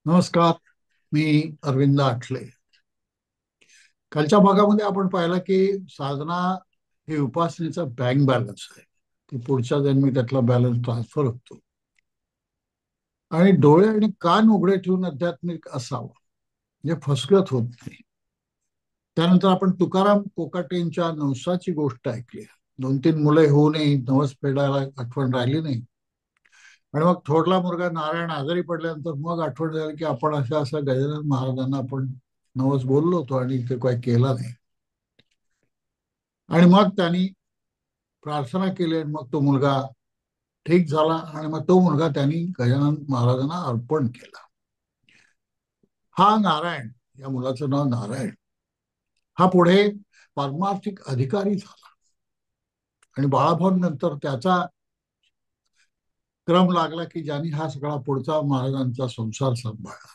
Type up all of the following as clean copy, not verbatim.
नमस्कार. मी अरविंद आठले. कालच्या भागामध्ये आपण पाहिलं की साधना ही उपासनेचा बँक बॅलन्स आहे. की पुढच्या जन्मी त्यातला बॅलन्स ट्रान्सफर होतो आणि डोळे आणि कान उघडे ठेवून आध्यात्मिक असावं, म्हणजे फसगत होत नाही. त्यानंतर आपण तुकाराम कोकाटेंच्या नवसाची गोष्ट ऐकली. 2-3 मुले होऊनही नवस फेडायला आठवण राहिली नाही. आणि मग थोरला मुलगा नारायण आजारी पडल्यानंतर मग आठवण झाली की आपण अशा अशा गजानन महाराजांना आपण नवस बोललो होतो आणि ते काही केला नाही. आणि मग त्यांनी प्रार्थना केली आणि मग तो मुलगा ठीक झाला आणि मग तो मुलगा त्यांनी गजानन महाराजांना अर्पण केला. हा नारायण, या मुलाचं नाव नारायण, हा पुढे पारमार्थिक अधिकारी झाला. आणि बाळाभाऊ नंतर त्याचा क्रम लागला की ज्यांनी हा सगळा पुढचा महाराजांचा संसार सांभाळला.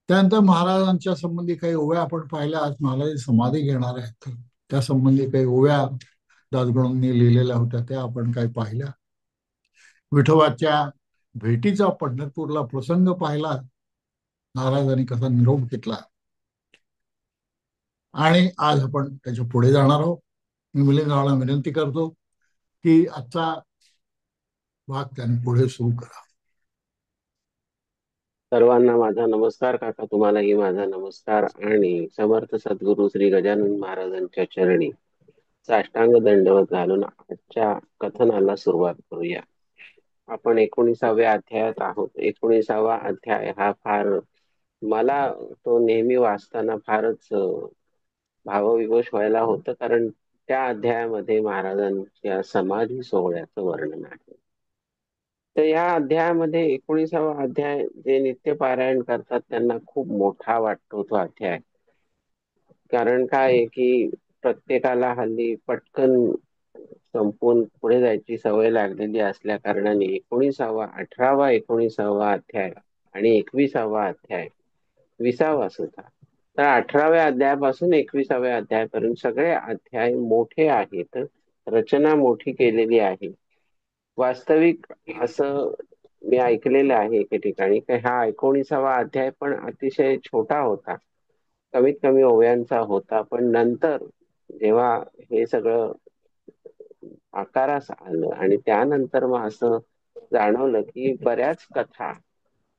त्यानंतर महाराजांच्या संबंधी काही ओव्या आपण पाहिल्या. आज महाराज समाधी घेणार आहेत, तर त्या संबंधी काही ओव्या दासगणूंनी लिहिलेल्या होत्या, त्या आपण काही पाहिल्या. विठोबाच्या भेटीचा पंढरपूरला प्रसंग पाहिला, महाराजांनी कसा निरोप घेतला. आणि आज आपण त्याच्या पुढे जाणार आहोत. मी मिलिंदरावांना विनंती करतो की आजचा भाग त्यांनी पुढे सुरू करा. सर्वांना माझा नमस्कार. काका, तुम्हालाही माझा नमस्कार आणि समर्थ सद्गुरू श्री गजानन महाराजांच्या चरणी साष्टांग दंडवत घालून आजच्या कथनाला सुरुवात करूया. आपण 19व्या अध्यायात आहोत. 19वा अध्याय हा फार, मला तो नेहमी वाचताना फारच भावविवश व्हायला होतं, कारण त्या अध्यायामध्ये महाराजांच्या समाधी सोहळ्याचं वर्णन आहे. तर या अध्यायामध्ये 19वा अध्याय जे नित्य पारायण करतात त्यांना खूप मोठा वाटतो तो अध्याय. कारण काय आहे की प्रत्येकाला हल्ली पटकन संपून पुढे जायची सवय लागलेली असल्या कारणाने 19वा अध्याय आणि 21वा अध्याय, 20वा सुद्धा, तर 18व्या अध्यायापासून 21व्या अध्यायापर्यंत सगळे अध्याय मोठे आहेत. रचना मोठी केलेली आहे. वास्तविक असं मी ऐकलेलं आहे एके ठिकाणी की हा 19वा अध्याय पण अतिशय छोटा होता, कमीत कमी ओव्यांचा होता. पण नंतर जेव्हा हे सगळं आकारास आलं आणि त्यानंतर मग असं जाणवलं की बऱ्याच कथा,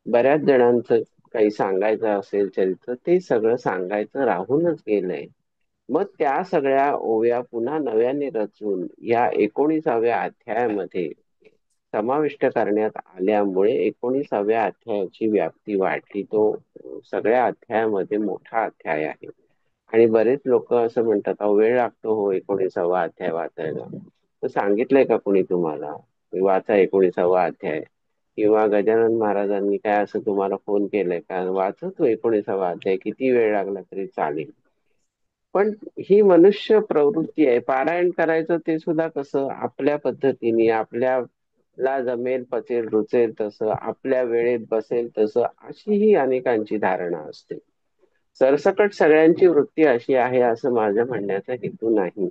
बऱ्याच जणांचं काही सांगायचं असेल चरित्र, ते सगळं सांगायचं राहूनच गेलंय. मग त्या सगळ्या ओव्या पुन्हा नव्याने रचून या 19व्या अध्यायामध्ये समाविष्ट करण्यात आल्यामुळे 19व्या अध्यायाची व्याप्ती वाढली. तो सगळ्या अध्यायामध्ये मोठा अध्याय आहे. आणि बरेच लोक असं म्हणतात, अहो वेळ लागतो हो 19वा अध्याय वाचायला. तर सांगितलंय का कुणी तुम्हाला वाचा 19वा अध्याय? किंवा गजानन महाराजांनी काय असं तुम्हाला फोन केलंय का, वाचत तो 19वा अध्याय, किती वेळ लागला तरी चालेल? पण ही मनुष्य प्रवृत्ती आहे. पारायण करायचं ते सुद्धा कसं आपल्या पद्धतीने, आपल्याला जमेल, पचेल, रुचेल तसं, आपल्या वेळेत बसेल तसं, अशी ही अनेकांची धारणा असते. सरसकट सगळ्यांची वृत्ती अशी आहे असं माझं म्हणण्याचा हेतू नाही.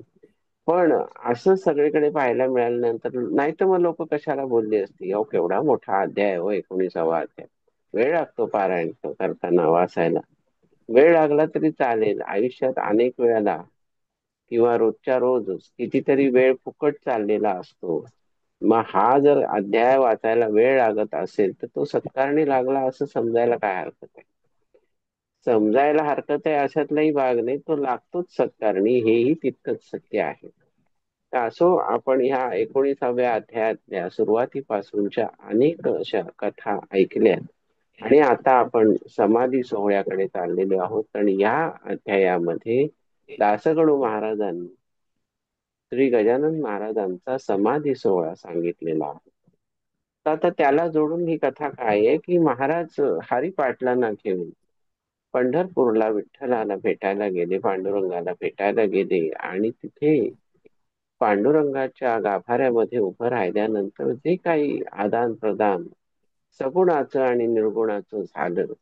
पण असं सगळीकडे पाहायला मिळाल्यानंतर नाही तर मग लोक कशाला बोलली असती, अहो केवढा मोठा अध्याय हो 19वा अध्याय, वेळ लागतो पारायण करताना वाचायला. वेळ लागला तरी चालेल. आयुष्यात अनेक वेळेला किंवा रोजच्या रोजच कितीतरी वेळ फुकट चाललेला असतो. मग हा जर अध्याय वाचायला वेळ लागत असेल तर तो सत्कारणी लागला असं समजायला काय हरकत आहे? समजायला हरकत आहे अशातलाही भाग नाही, तो लागतोच सत्कारणी, हेही तितकंच सत्य आहे. तर असो, आपण ह्या 19व्या अध्यायातल्या सुरुवातीपासूनच्या अनेक अशा कथा ऐकल्या आणि आता आपण समाधी सोहळ्याकडे चाललेलो आहोत. आणि या अध्यायामध्ये दासगणू महाराजांनी श्री गजानन महाराजांचा समाधी सोहळा सांगितलेला आहे. तर आता त्याला जोडून ही कथा काय आहे की महाराज हरिपाटलांना घेऊन पंढरपूरला विठ्ठलाला भेटायला गेले, पांडुरंगाला भेटायला गेले. आणि तिथे पांडुरंगाच्या गाभाऱ्यामध्ये उभं राहिल्यानंतर जे काही आदान प्रदान सगुणाचं आणि निर्गुणाचं झालं,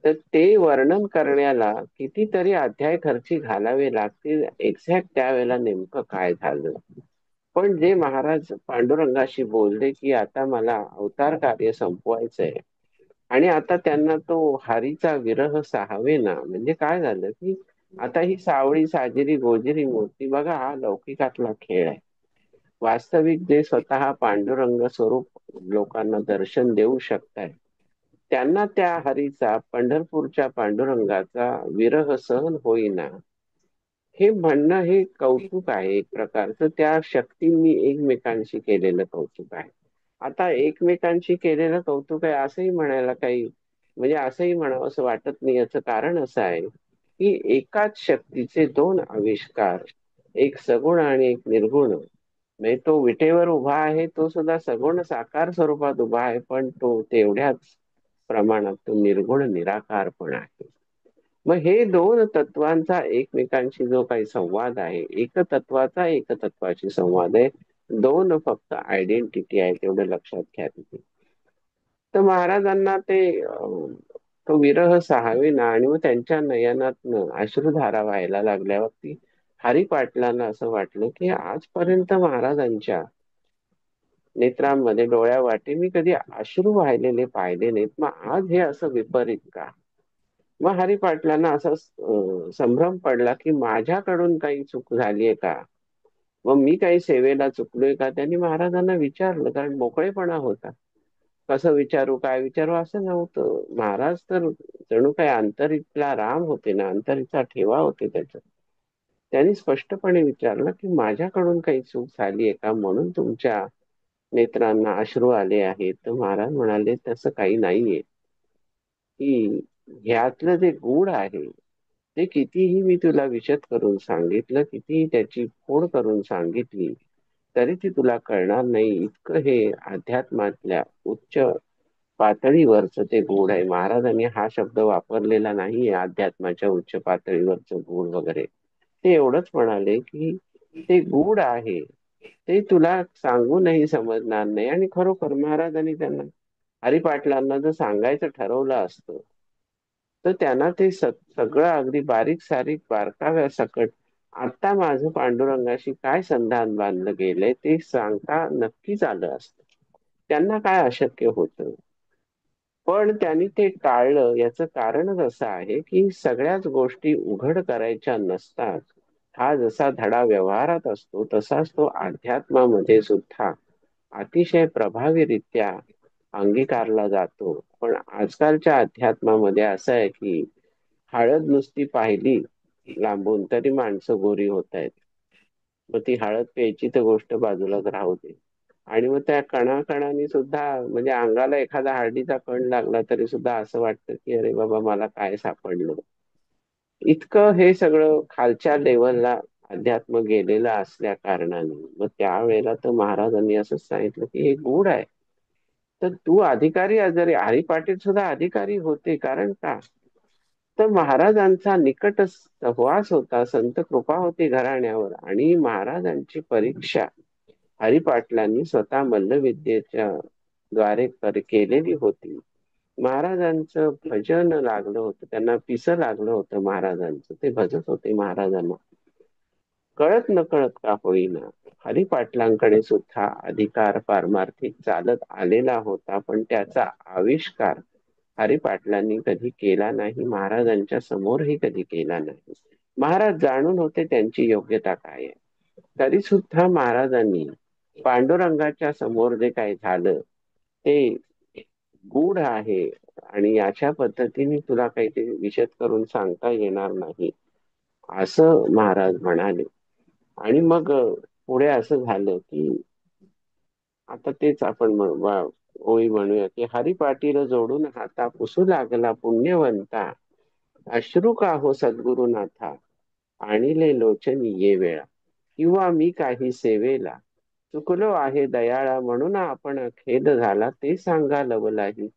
तर ते वर्णन करण्याला कितीतरी अध्याय खर्ची घालावे लागतील. एक्झॅक्ट त्यावेळेला नेमकं काय झालं पण जे महाराज पांडुरंगाशी बोलले की आता मला अवतार कार्य संपवायचंय, आणि आता त्यांना तो हरीचा विरह साहवेना. म्हणजे काय झालं की आता ही सावळी साजेरी गोजेरी मूर्ती बघा, हा लौकिकातला खेळ आहे. वास्तविक जे स्वतः पांडुरंग स्वरूप लोकांना दर्शन देऊ शकताय, त्यांना त्या हरीचा, पंढरपूरच्या पांडुरंगाचा विरह सहन होईना. हे म्हणणं हे कौतुक आहे एक प्रकारचं, त्या शक्तींनी एकमेकांशी केलेलं कौतुक आहे. आता एकमेकांशी केलेलं कौतुक आहे असंही म्हणायला काही, म्हणजे असंही म्हणावं असं वाटत नाही. याचं कारण असं आहे की एकाच शक्तीचे दोन आविष्कार, एक सगुण आणि एक निर्गुण. म्हणजे तो विटेवर उभा आहे तो सुद्धा सगुण साकार स्वरूपात उभा आहे, पण तो तेवढ्याच प्रमाणात तो निर्गुण निराकार पण आहे. मग हे दोन तत्वांचा एकमेकांशी जो काही संवाद आहे, एकतत्वाचा एकतत्वाशी संवाद आहे. दोन फक्त आयडेंटिटी आहे, तेवढं लक्षात घ्या तिथे. तर महाराजांना ते तो विरह सहावेना, आणि मग त्यांच्या नयनातनं अश्रुधारा व्हायला लागल्यावरती हरिपाटलांना असं वाटलं की आजपर्यंत महाराजांच्या नेत्रांमध्ये, डोळ्यावाटे मी कधी अश्रू वाहिलेले पाहिले नाहीत, मग आज हे असं विपरीत का? मग हरिपाटलांना असा संभ्रम पडला की माझ्याकडून काही चूक झालीये का, व मी काही सेवेला चुकलोय का. त्यांनी महाराजांना विचारलं, कारण मोकळेपणा होता. कसं विचारू, काय विचारू असं नव्हतं. महाराज तर जणू काय अंतरीतला राम होते ना, अंतरीचा ठेवा होते त्याच्यात. त्यांनी स्पष्टपणे विचारलं की माझ्याकडून काही चूक झाली आहे का, म्हणून तुमच्या नेत्रांना अश्रू आले आहेत. तर महाराज म्हणाले तसं काही नाहीये, की ह्यातलं जे गूढ आहे ते कितीही मी तुला विशद करून सांगितलं, कितीही त्याची फोड करून सांगितली, तरी ती तुला कळणार नाही. इतकं हे अध्यात्मातल्या उच्च पातळीवरचं ते गूढ आहे. महाराजांनी हा शब्द वापरलेला नाहीये, अध्यात्माच्या उच्च पातळीवरचं गूढ वगैरे. ते एवढंच म्हणाले की ते गूढ आहे, ते तुला सांगूनही समजणार नाही. आणि खरोखर महाराजांनी त्यांना, हरिपाटलांना जर सांगायचं ठरवलं असतं तर त्यांना ते सगळं अगदी बारीक सारीक बारकाव्या सकट आता माझं पांडुरंगाशी काय संधान बांधलं गेलंय ते सांगता नक्कीच आलं असतं. त्यांना काय अशक्य होतं, पण त्यांनी ते टाळलं. याचं कारणच असं आहे की सगळ्याच गोष्टी उघड करायच्या नसतात. हा जसा धडा व्यवहारात असतो तसाच तो अध्यात्मामध्ये सुद्धा अतिशय प्रभावीरित्या अंगीकारला जातो. पण आजकालच्या अध्यात्मामध्ये असं आहे की हळद नुसती पाहिली लांबून तरी माणसं गोरी होत आहेत. मग ती हळद प्यायची तर गोष्ट बाजूलाच राहू दे. आणि मग त्या कणाकणाने सुद्धा, म्हणजे अंगाला एखादा हळदीचा कण लागला तरी सुद्धा असं वाटतं की अरे बाबा मला काय सापडलं. इतकं हे सगळं खालच्या लेवलला अध्यात्म गेलेलं असल्या कारणाने मग त्यावेळेला तर महाराजांनी असं सांगितलं की हे गूढ आहे. तर तू अधिकारी, जरी हरी पाटील सुद्धा अधिकारी होते, कारण का तर महाराजांचा निकट सहवास होता, संत कृपा होती घराण्यावर. आणि महाराजांची परीक्षा हरिपाटलांनी स्वतः मल्लविद्येच्या द्वारे केलेली होती. महाराजांचं भजन लागलं होतं, त्यांना पिसं लागलं होतं महाराजांचं, ते भजत होते महाराजांना. कळत न कळत का होईना हरिपाटलांकडे सुद्धा अधिकार पारमार्थिक चालत आलेला होता, पण त्याचा आविष्कार हरिपाटलांनी कधी केला नाही, महाराजांच्या समोरही कधी केला नाही. महाराज जाणून होते त्यांची योग्यता काय आहे, तरी सुद्धा महाराजांनी पांडुरंगाच्या समोर जे काही झालं ते गूढ आहे, आणि अशा पद्धतीने तुला काही ते विशद करून सांगता येणार नाही असं महाराज म्हणाले. आणि मग पुढे असं झालं की आता तेच आपण ओळी म्हणूया की हरी पाटील जोडून हाता पुसू लागला पुण्यवंता, अश्रू का हो सद्गुरुनाथा, आणिले लोचनी ये वेळा. किंवा मी काही सेवेला चुकलो आहे दयाळा, म्हणून आपण खेद झाला ते सांगा लवलाही.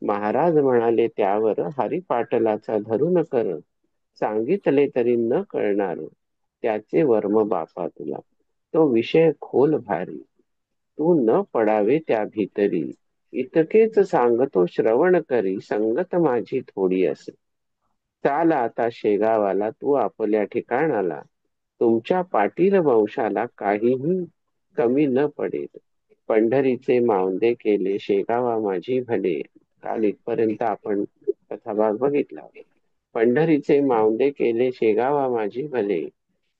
महाराज म्हणाले त्यावर हरिपाटलाचा धरून कर, सांगितले तरी न कळणार त्याचे वर्म बापा तुला. तो विषय खोल भारी, तू न पडावे त्या भीतरी. इतकेच सांगतो श्रवण करी, संगत माझी थोडी असे. चाल आता शेगावाला तू आपल्या ठिकाणाला, तुमच्या पाटील वंशाला काहीही कमी न पडेल. पंढरीचे मावंदे केले शेगावा माझी भले. काल इथपर्यंत आपण कथाभाग बघितला. पंढरीचे मावंदे केले शेगावा माझी भले.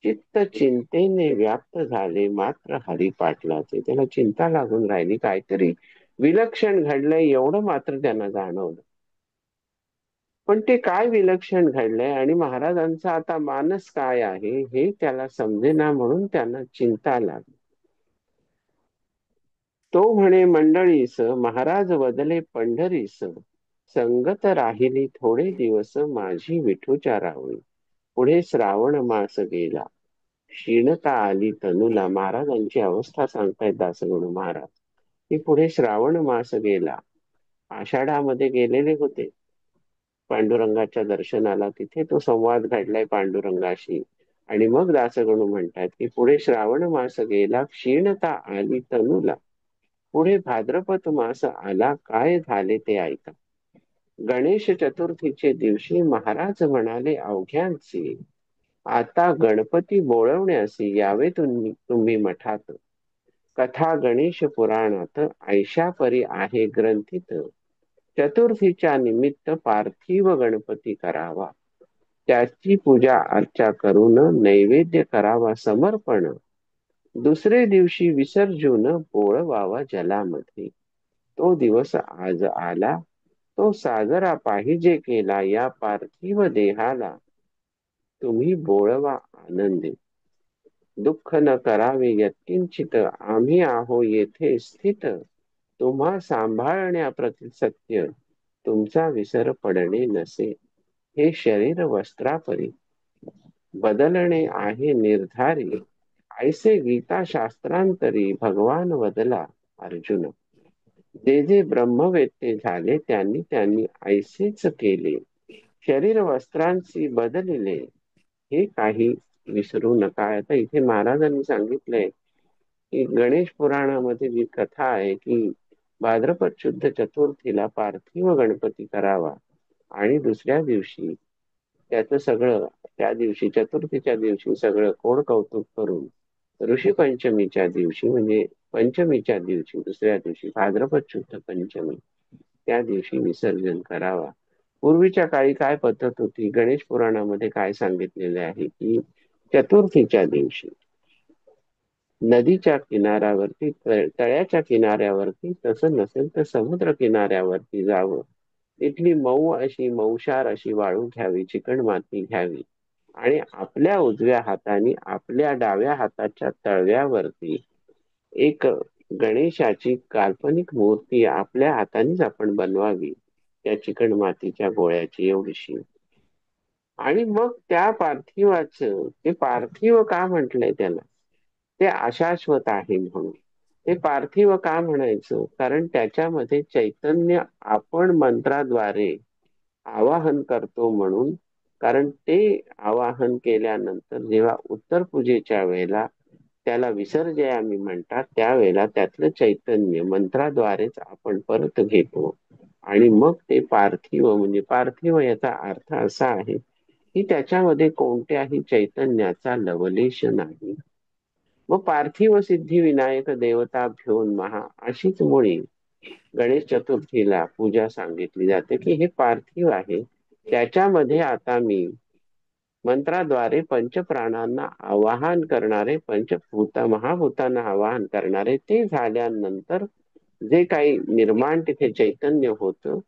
चित्त चिंतेने व्याप्त झाले मात्र हरी पाटलाचे. त्याला चिंता लागून राहिली, काहीतरी विलक्षण घडलंय एवढं मात्र त्यांना जाणवलं. पण ते काय विलक्षण घडलंय आणि महाराजांचा आता मानस काय आहे हे त्याला समजेना, म्हणून त्यांना चिंता लागली. तो म्हणे मंडळीस महाराज वदले पंढरीस. संगत राहिली थोडे दिवस माझी विठूच्या रावळी. पुढे श्रावण मास गेला, क्षीणता आली तनूला. महाराजांची अवस्था सांगतायत दासगणू महाराज की पुढे श्रावण मास गेला. आषाढामध्ये गेलेले होते पांडुरंगाच्या दर्शनाला, तिथे तो संवाद घडलाय पांडुरंगाशी. आणि मग दासगणू म्हणतात की पुढे श्रावण मास गेला, क्षीणता आली तनूला. पुढे भाद्रपद मास आला, काय झाले ते ऐका. गणेश चतुर्थीचे दिवशी महाराज म्हणाले अवघ्यांचे, आता गणपती बोळवण्यासी यावे तुम्ही मठात. कथा गणेश पुराणात ऐशा परी आहे ग्रंथित. चतुर्थीच्या निमित्त पार्थिव गणपती करावा, त्याची पूजा अर्चा करून नैवेद्य करावा समर्पण. दुसरे दिवशी विसर्जून बोळवावा जलामध्ये. तो दिवस आज आला, तो साजरा पाहिजे केला. या पार्थिव देहाला तुम्ही बोळवा आनंदी. दुःख न करावे यत्किंचित, आम्ही आहो येथे स्थित. तुम्हा सांभाळण्याप्रती सत्य, तुमचा विसर पडणे नसे. हे शरीर वस्त्रापरी बदलणे आहे निर्धारी. ऐसे गीता शास्त्रांतरी भगवान वदला अर्जुन. जे जे ब्रह्मवेत्ते झाले त्यांनी त्यांनी ऐसेच केले. शरीर वस्त्रांची बदलिले, हे काही विसरू नका. आता इथे महाराजांनी सांगितलंय की गणेश पुराणामध्ये जी कथा आहे की भाद्रपद शुद्ध चतुर्थीला पार्थिव गणपती करावा आणि दुसऱ्या दिवशी त्याचं सगळं, त्या दिवशी चतुर्थीच्या दिवशी सगळं कोड कौतुक करून ऋषी पंचमीच्या दिवशी म्हणजे पंचमीच्या दिवशी दुसऱ्या दिवशी भाद्रपद शुद्ध पंचमी त्या दिवशी विसर्जन करावा. पूर्वीच्या काळी काय पद्धत होती, गणेश पुराणामध्ये काय सांगितलेले आहे की चतुर्थीच्या दिवशी नदीच्या किनाऱ्यावरती, तळ्याच्या किनाऱ्यावरती, तसं नसेल तर समुद्र किनाऱ्यावरती जावं. तिथली मऊ अशी मऊशार अशी वाळू घ्यावी, चिकण माती घ्यावी आणि आपल्या उजव्या हाताने आपल्या डाव्या हाताच्या तळव्यावरती एक गणेशाची काल्पनिक मूर्ती आपल्या हातानेच आपण बनवावी, त्या चिकण मातीच्या गोळ्याची एवढीशी. आणि मग त्या पार्थिवाचं, ते पार्थिव का म्हटलंय त्याला, ते अशाश्वत आहे म्हणून. ते पार्थिव का म्हणायचं, कारण त्याच्यामध्ये चैतन्य आपण मंत्राद्वारे आवाहन करतो म्हणून. कारण ते आवाहन केल्यानंतर जेव्हा उत्तर पूजेच्या वेळेला त्याला विसर्जयामी म्हणतात, त्यावेळेला त्यातलं चैतन्य मंत्राद्वारेच आपण परत घेतो आणि मग ते पार्थिव, म्हणजे पार्थिव याचा अर्थ असा आहे की त्याच्यामध्ये कोणत्याही चैतन्याचा लवलेश नाही. मग पार्थिव सिद्धी विनायक देवता घेऊन महा, अशीच मुळी गणेश चतुर्थीला पूजा सांगितली जाते की हे पार्थिव आहे, त्याच्यामध्ये आता मी मंत्राद्वारे पंचप्राणांना आवाहन करणारे, पंचभूत महाभूतांना आवाहन करणारे, ते झाल्यानंतर जे काही निर्माण तिथे चैतन्य होतं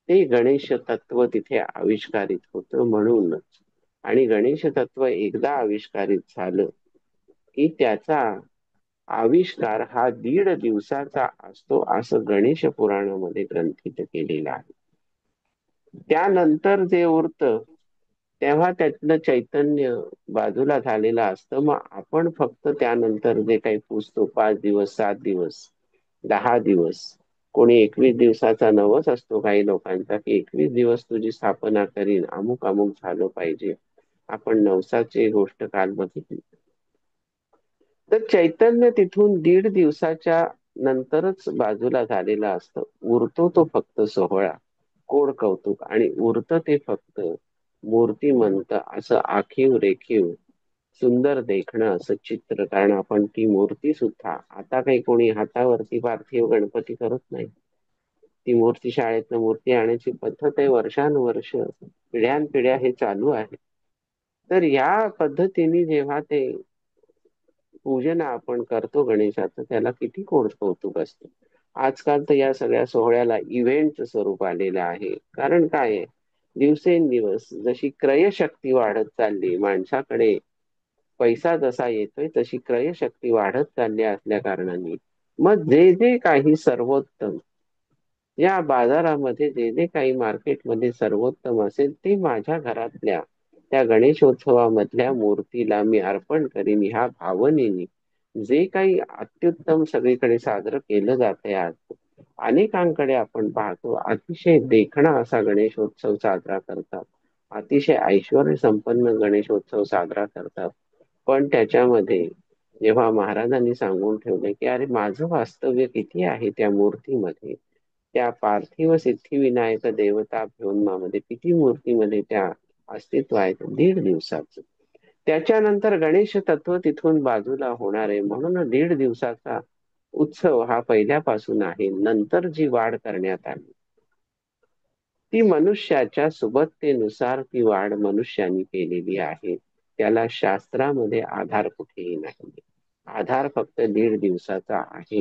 ते गणेश तत्व तिथे आविष्कारित होतं म्हणूनच. आणि गणेश तत्व एकदा आविष्कारित झालं की त्याचा आविष्कार हा 1.5 दिवसाचा असतो, असं गणेश पुराणामध्ये ग्रंथित केलेलं आहे. त्यानंतर जे उरतं तेव्हा त्यातलं चैतन्य बाजूला झालेलं असतं. मग आपण फक्त त्यानंतर जे काही पुजतो 5 दिवस, 7 दिवस, 10 दिवस, कोणी 21 दिवसाचा नवस असतो काही लोकांचा की 21 दिवस तुझी स्थापना करीन, अमुक अमुक झालं पाहिजे. आपण नवसाची गोष्ट काल बघितली. तर चैतन्य तिथून 1.5 दिवसाच्या नंतरच बाजूला झालेला असतं. उरतो तो फक्त सोहळा, कोड कौतुक, आणि उरतं ते फक्त मूर्तिमंत असं आखीव रेखीव सुंदर देखणं असं चित्र, कारण आपण ती मूर्ती सुद्धा आता काही कोणी हातावरती पार्थिव गणपती करत नाही. ती मूर्ती शाळेतनं मूर्ती आणायची पद्धत आहे, वर्षानुवर्ष पिढ्यानपिढ्या हे चालू आहे. तर या पद्धतीने जेव्हा ते पूजन आपण करतो गणेशाचं, त्याला किती कौतुक असतं. आजकाल तर या सगळ्या सोहळ्याला इव्हेंटचं स्वरूप आलेलं आहे. कारण काय आहे, दिवसेंदिवस जशी क्रयशक्ती वाढत चालली, माणसाकडे पैसा जसा येतोय तशी क्रयशक्ती वाढत चालली असल्या कारणाने मग जे जे काही सर्वोत्तम या बाजारामध्ये, जे जे काही मार्केटमध्ये सर्वोत्तम असेल ते माझ्या घरातल्या त्या गणेशोत्सवामधल्या मूर्तीला मी अर्पण करीन, ह्या भावनेने जे काही अत्युत्तम सगळीकडे साजरं केलं जातंय आज. अनेकांकडे आपण पाहतो अतिशय देखणा असा गणेशोत्सव साजरा करतात, अतिशय ऐश्वर संपन्न गणेशोत्सव साजरा करतात. पण त्याच्यामध्ये जेव्हा महाराजांनी सांगून ठेवले की अरे माझं वास्तव्य किती आहे त्या मूर्तीमध्ये, त्या पार्थिव सिद्धिविनायक देवता मध्ये किती मूर्तीमध्ये त्या अस्तित्व आहेत, 1.5 दिवसाचं. त्याच्यानंतर गणेश तत्व तिथून बाजूला होणार आहे, म्हणून 1.5 दिवसाचा उत्सव हा पहिल्यापासून आहे. नंतर जी वाढ करण्यात आली ती मनुष्याच्या सुबत्तेनुसार ती वाढ मनुष्याने केलेली आहे. त्याला शास्त्रामध्ये आधार कुठेही नाही. आधार फक्त 1.5 दिवसाचा आहे,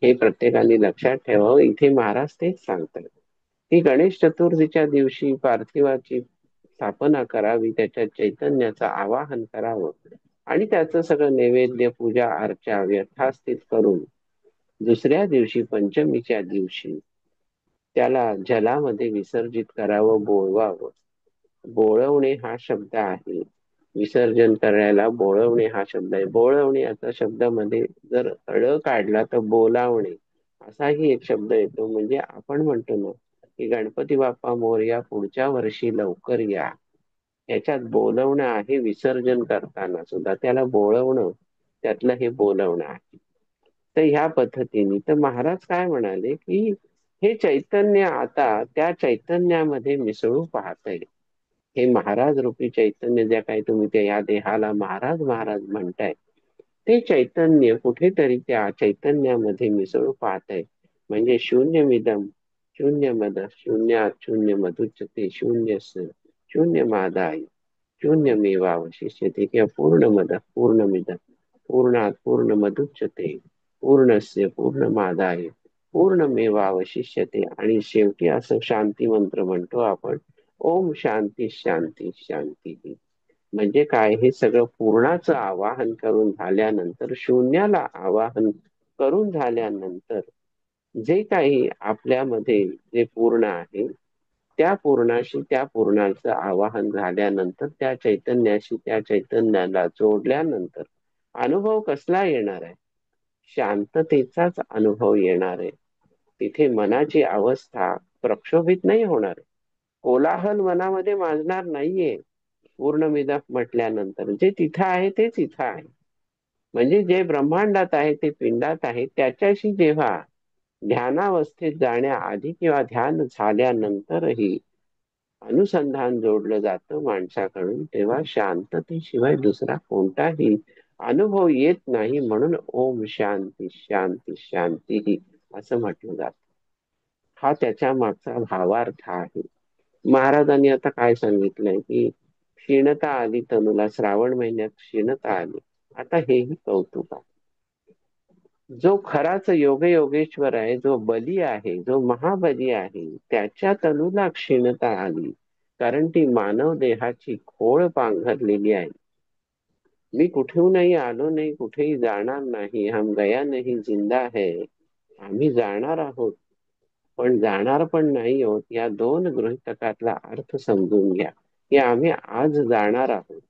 हे प्रत्येकाने लक्षात ठेवावं. इथे महाराज तेच सांगतात की गणेश चतुर्थीच्या दिवशी पार्थिवाची स्थापना करावी, त्याच्या चैतन्याचं आवाहन करावं आणि त्याचं सगळं नैवेद्य पूजा अर्चा यथास्थित करून दुसऱ्या दिवशी पंचमीच्या दिवशी त्याला जलामध्ये विसर्जित करावं, बोळवावं. बोळवणे हा शब्द आहे, विसर्जन करायला बोळवणे हा शब्द आहे. बोळवणे याचा शब्दामध्ये जर ळ काढला तर बोलावणे असाही एक शब्द येतो. म्हणजे आपण म्हणतो ना की गणपती बाप्पा मोरया, पुढच्या वर्षी लवकर या, याच्यात बोलवणं आहे. विसर्जन करताना सुद्धा त्याला बोळवणं, त्यातलं हे बोलवणं आहे. तर ह्या पद्धतीने तर महाराज काय म्हणाले की हे चैतन्य आता त्या चैतन्यामध्ये मिसळू पाहतंय. हे महाराज रूपी चैतन्य, ज्या काही तुम्ही त्या या देहाला महाराज महाराज म्हणताय, ते चैतन्य कुठेतरी त्या चैतन्यामध्ये मिसळू पाहतंय. म्हणजे शून्यमिदम शून्य मद शून्यात शून्य मधुच्यते शून्य मादाय शून्यमेवावशिष्यते, किंवा पूर्णमद पूर्णमिदम पूर्णात पूर्णमदुच्यते पूर्णस्य पूर्णमादाय पूर्णमेवावशिष्यते. आणि शेवटी असं शांती मंत्र म्हणतो आपण, ओम शांती शांती शांती. म्हणजे काय, हे सगळं पूर्णाचं आवाहन करून झाल्यानंतर, शून्याला आवाहन करून झाल्यानंतर जे काही आपल्यामध्ये जे पूर्ण आहे त्या पूर्णाशी, त्या पूर्णाचं आवाहन झाल्यानंतर, त्या चैतन्याशी त्या चैतन्याला जोडल्यानंतर अनुभव कसला येणार आहे, शांततेचाच अनुभव येणार आहे. तिथे मनाची अवस्था प्रक्षोभित नाही होणार, कोलाहल मनामध्ये माजणार नाहीये. पूर्णविदा म्हटल्यानंतर जे तिथं आहे तेच इथं आहे. म्हणजे जे ब्रह्मांडात आहे ते पिंडात आहे. त्याच्याशी जेव्हा ध्यानावस्थेत जाण्याआधी किंवा ध्यान झाल्यानंतरही अनुसंधान जोडलं जातं माणसाकडून, तेव्हा शांततेशिवाय दुसरा कोणताही अनुभव येत नाही. म्हणून ओम शांती शांती शांती असं म्हटलं जातं. हा त्याच्या मागचा भावार्थ आहे. महाराजांनी आता काय सांगितलंय की क्षीणता आली तनुला, श्रावण महिन्यात क्षीणता आली. आता हेही कौतुक आहे. जो खराच योगेश्वर आहे, जो बली आहे, जो महाबली आहे, त्याच्या तनूला क्षीणता आली, कारण ती मानव देहाची खोळ पांघरलेली आहे. मी कुठूनही आलो नाही, कुठेही जाणार नाही, हम गया नाही जिंदा है. आम्ही जाणार आहोत पण जाणार पण नाही आहोत. या दोन गृहीतकातला अर्थ समजून घ्या की आम्ही आज जाणार आहोत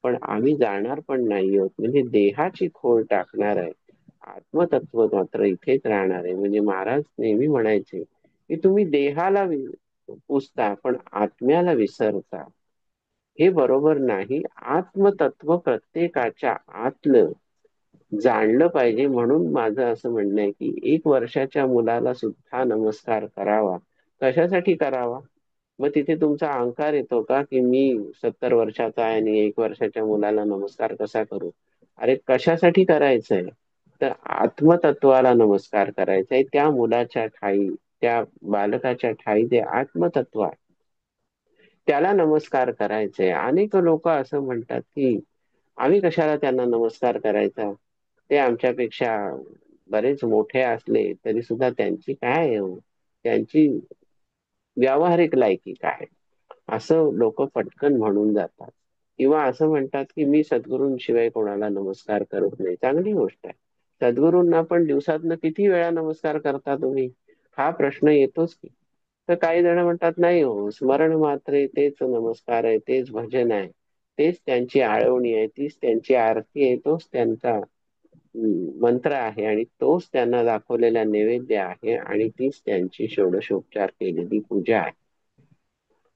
पण आम्ही जाणार पण नाही आहोत. म्हणजे देहाची खोड टाकणार आहे, आत्मतत्व मात्र इथेच राहणार आहे. म्हणजे महाराज नेहमी म्हणायचे की तुम्ही देहाला पुजता पण आत्म्याला विसरता, हे बरोबर नाही. आत्मतत्व प्रत्येकाच्या आतलं जाणलं पाहिजे. म्हणून माझं असं म्हणणं आहे की 1 वर्षाच्या मुलाला सुद्धा नमस्कार करावा. कशासाठी करावा? मग तिथे तुमचा अहंकार येतो का, की मी 70 वर्षाचा आहे आणि 1 वर्षाच्या मुलाला नमस्कार कसा करू? अरे कशासाठी करायचंय? तर आत्मतत्वाला नमस्कार करायचा आहे. त्या मुलाच्या ठाई, त्या बालकाच्या ठाई ते आत्मतत्व आहे. त्याला नमस्कार करायचे. अनेक लोक असं म्हणतात की आम्ही कशाला त्यांना नमस्कार करायचा, ते आमच्यापेक्षा बरेच मोठे असले तरी सुद्धा त्यांची काय आहे हो? त्यांची व्यावहारिक लायकी काय? असं लोक पटकन म्हणून जातात. किंवा असं म्हणतात की मी सद्गुरूंशिवाय कोणाला नमस्कार करत नाही. चांगली गोष्ट आहे. सद्गुरूंना पण दिवसातनं किती वेळा नमस्कार करता तुम्ही? हा प्रश्न येतोच की. तर काही जण म्हणतात नाही हो, स्मरण मात्रे तेच नमस्कार आहे, तेच भजन आहे, तेच त्यांची आळवणी आहे, तीच त्यांची आरती आहे, तोच त्यांचा मंत्र आहे आणि तोच त्यांना दाखवलेला नैवेद्य आहे आणि तीच त्यांची षोडशोपचार केलेली पूजा आहे.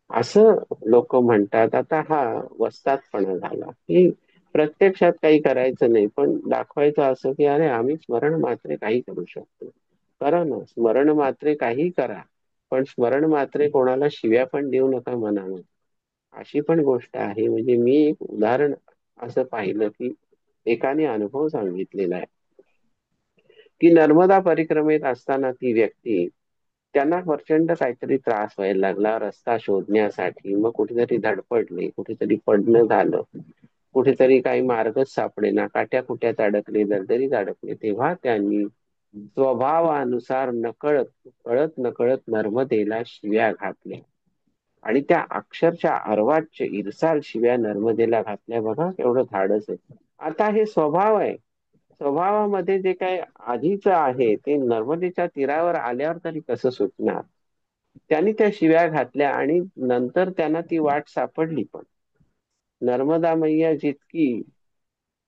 असं लोक म्हणतात. आता हा वस्तादपणा झाला की प्रत्यक्षात काही करायचं नाही पण दाखवायचं असं की अरे आम्ही स्मरण मात्रे काही करू शकतो. करा ना, स्मरण मात्रे काही करा, पण स्मरण मात्रे कोणाला शिव्या पण देऊ नका मनानं. अशी पण गोष्ट आहे. म्हणजे मी एक उदाहरण असं पाहिलं की एकाने अनुभव सांगितलेला आहे की नर्मदा परिक्रमेत असताना ती व्यक्ती, त्यांना प्रचंड काहीतरी त्रास व्हायला लागला रस्ता शोधण्यासाठी. मग कुठेतरी धडपडले, कुठेतरी पडणं झालं, कुठेतरी काही मार्गच सापडेना, काट्या कुट्यात अडकले, दरदरीत अडकले. तेव्हा त्यांनी स्वभावानुसार नकळत, कळत नकळत नर्मदेला शिव्या घातल्या आणि त्या अक्षरशः अर्वाच्य इरसाल शिव्या नर्मदेला घातल्या. बघा केवढं धाडस आहे. आता हे स्वभाव आहे. स्वभावामध्ये जे काय आधीच आहे ते नर्मदेच्या तीरावर आल्यावर तरी कसं सुटणार? त्यांनी त्या शिव्या घातल्या आणि नंतर त्यांना ती वाट सापडली पण. नर्मदा मैया जितकी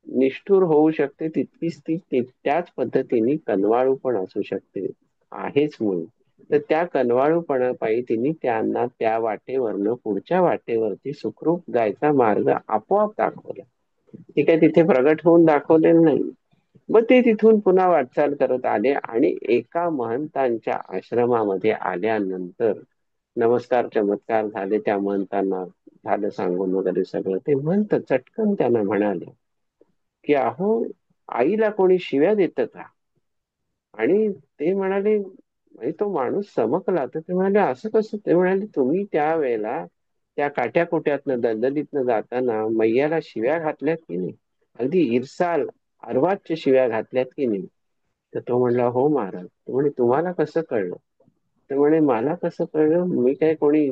निष्ठुर होऊ शकते तितकीच त्याच पद्धतीने कनवाळू पण असू शकते, आहेच मुळी. तर त्या कनवाळूपणापायी तिने त्यांना त्या वाटेवरनं पुढच्या वाटेवरती सुखरूप जायचा मार्ग आपोआप दाखवला. ते काय तिथे प्रगट होऊन दाखवलेलं नाही. मग ते तिथून पुन्हा वाटचाल करत आले आणि एका महंतांच्या आश्रमामध्ये आल्यानंतर नमस्कार चमत्कार झाले. त्या महंतांना झालं सांगून वगैरे सगळं. ते महंत चटकन त्यांना म्हणाले की अहो, आईला कोणी शिव्या देतं का? आणि ते म्हणाले, म्हणजे तो माणूस चमकला. तर ते म्हणाले असं कसं? ते म्हणाले तुम्ही त्या वेळेला त्या काट्याकुट्यातनं दलदलीतनं जाताना मैयाला शिव्या घातल्यात की नाही? अगदी इरसाल अर्वाच्य शिव्या घातल्यात की नाही? तर तो म्हणला हो महाराज. तो म्हणे तुम्हाला कसं कळलं? तर म्हणे मला कसं कळलं, मी काय कोणी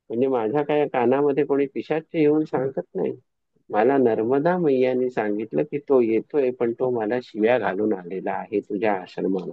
म्हणजे माझ्या काय कानामध्ये कोणी पिशाच्च येऊन सांगत नाही. मला नर्मदा मैयाने सांगितलं की तो येतोय, पण तो मला शिव्या घालून आलेला आहे तुझ्या आश्रमाला.